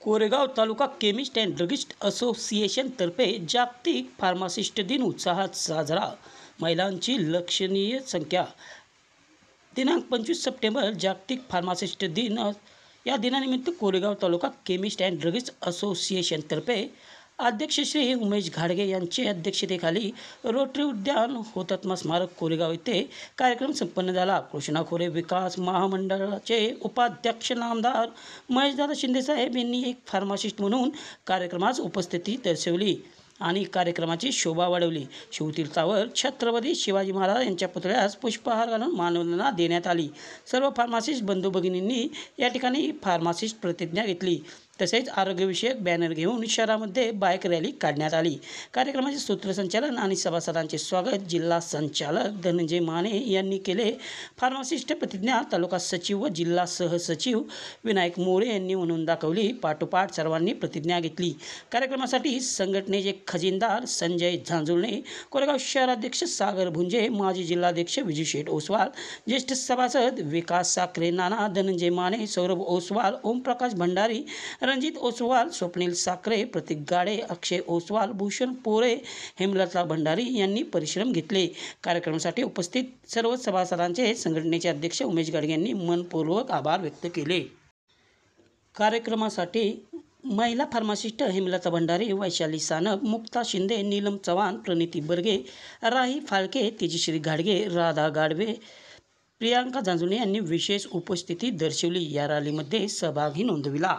Koregaon taluka chemist and druggist association तर्फे जागतिक pharmacist दिन उत्साहात साजरा। महिलांची लक्षणीय संख्या। दिनांक 25 सप्टेंबर जागतिक फार्मासिस्ट दिन। या दिनानिमित्त कोरेगाव तालुका केमिस्ट अँड ड्रगिस्ट असोसिएशन तर्फे अध्यक्ष श्री उमेश घाडगे यांच्या अध्यक्षतेखाली रोटरी उद्यान हुतात्मा स्मारक कोरेगाव येथे कार्यक्रम संपन्न झाला। कृष्णा खोरे विकास महामंडळाचे उपाध्यक्ष नामदार महेशदादा शिंदेसाहेब यांनी एक फार्मासिस्ट म्हणून कार्यक्रमास उपस्थिती दर्शवली आणि कार्यक्रमाची शोभा वाढवली। शिवतीर्थावर छत्रपती शिवाजी महाराज यांच्या पुतळ्यास पुष्पहार घालून मानवंदना देण्यात आली। सर्व फार्मासिस्ट बंधू भगिनींनी या ठिकाणी फार्मासिस्ट प्रतिज्ञा घेतली। तसेच आरोग्यविषयक बॅनर घेऊन शहरामध्ये बाईक रॅली काढण्यात आली। कार्यक्रमाचे सूत्रसंचालन आणि सभासदांचे स्वागत जिल्हा संचालक धनंजय माने यांनी केले। फार्मासिस्ट प्रतिज्ञा तालुका सचिव व जिल्हा सहसचिव विनायक मोरे यांनी म्हणून दाखवली। पाठोपाठ सर्वांनी प्रतिज्ञा घेतली। कार्यक्रमासाठी संघटनेचे खजिनदार संजय झांजुळणे, कोरेगाव शहराध्यक्ष सागर भुंजे, माजी जिल्हाध्यक्ष विजय शेठ ओसवाल, ज्येष्ठ सभासद विकास साखरे, नाना, धनंजय माने, सौरभ ओसवाल, ओमप्रकाश भंडारी, रणजित ओसवाल, स्वप्नील साखरे, प्रतीक गाडे, अक्षय ओसवाल, भूषण पोरे, हेमलता भंडारी यांनी परिश्रम घेतले। कार्यक्रमासाठी उपस्थित सर्व सभासदांचे संघटनेचे अध्यक्ष उमेश घाडगे यांनी मनपूर्वक आभार व्यक्त केले। कार्यक्रमासाठी महिला फार्मासिस्ट हेमलता भंडारी, वैशाली सानप, मुक्ता शिंदे, नीलम चव्हाण, प्रणिती बर्गे, राही फाळके, तेजश्री घाडगे, राधा गाडवे, प्रियांका झांजुणे यांनी विशेष उपस्थिती दर्शवली। या रॅलीमध्ये सहभागही नोंदविला।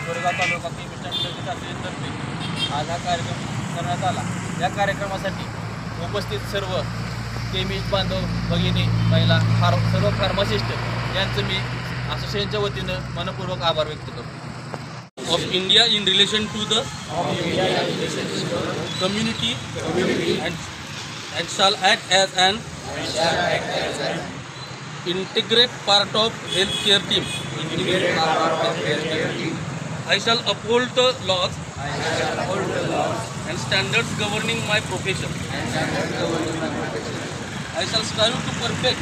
कोरेगाव तालुका केमिस्ट अँड ड्रगिस्ट असोसिएशनतर्फे आज हा कार्यक्रम करण्यात आला। या कार्यक्रमासाठी उपस्थित सर्व केमिस्ट बांधव भगिनी, महिला, सर्व फार्मासिस्ट यांचं मी असोसिएशनच्या वतीनं मनपूर्वक आभार व्यक्त करतो। Of India in relation to the community and shall act as an integrate part of healthcare team. I shall uphold the laws and standards governing my profession. I shall strive to perfect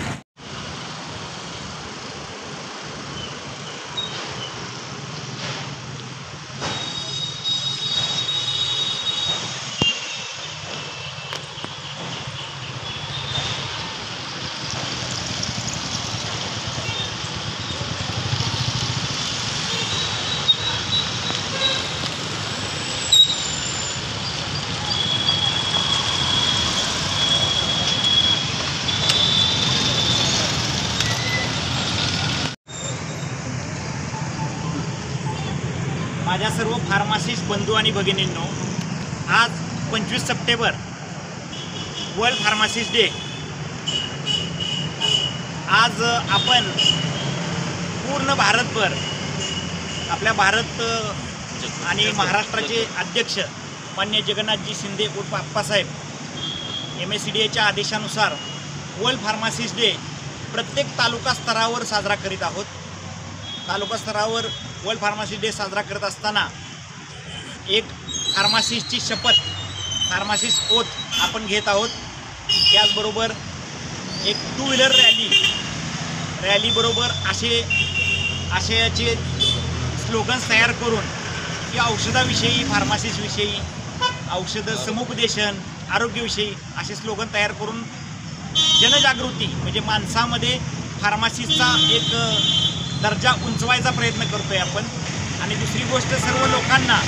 माझ्या सर्व pharmacist बंधू आणि भगिनींनो, आज 25 September world pharmacist day. आज आपण पूर्ण भारतभर आपल्या भारत आणि महाराष्ट्राचे अध्यक्ष माननीय जगन्नाथजी शिंदे उर्फ आप्पासाहेब MSCDAच्या आदेशानुसार वर्ल्ड फार्मासिस्ट डे प्रत्येक तालुका स्तरावर साजरा करीत आहोत। तालुका स्तरावर वर्ल्ड फार्मासिस्ट डे साजरा करत असताना एक फार्मासिस्टची शपथ, फार्मासिस्ट ओथ आपण घेत आहोत। त्याचबरोबर एक 2 व्हीलर रॅलीबरोबर आशयाचे स्लोगन्स तयार करून की औषधाविषयी, फार्मासिस्टविषयी, औषध समुपदेशन, आरोग्यविषयी असे स्लोगन तयार करून जनजागृती म्हणजे माणसामध्ये फार्मासिस्टचा एक दर्जा उंचवायचा प्रयत्न करतोय आपण। आणि दुसरी गोष्ट, सर्व लोकांना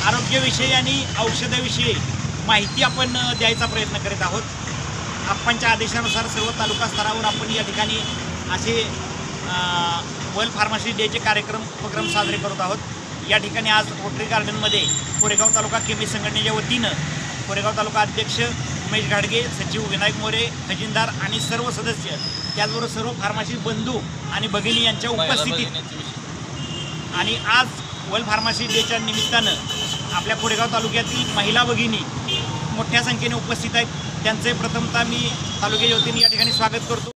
आरोग्याविषयी आणि औषधाविषयी माहिती आपण द्यायचा प्रयत्न करीत आहोत। आपणच्या आदेशानुसार सर्व तालुका स्तरावर आपण या ठिकाणी असे वर्ल्ड फार्मासिस्ट डेचे उपक्रम साजरे करत आहोत। या ठिकाणी आज रोटरी गार्डनमध्ये कोरेगाव तालुका केमिस्ट संघटनेच्या वतीनं कोरेगाव तालुका अध्यक्ष रमेश घाडगे, सचिव विनायक मोरे, खजिनदार आणि सर्व सदस्य, त्याचबरोबर सर्व फार्मासी बंधू आणि भगिनी यांच्या उपस्थितीत आणि आज वर्ल्ड फार्मसी डेच्या निमित्तानं आपल्या कोरेगाव तालुक्यातील महिला भगिनी मोठ्या संख्येने उपस्थित आहेत. त्यांचे प्रथमतः मी तालुक्याच्या वतीने या ठिकाणी स्वागत करतो.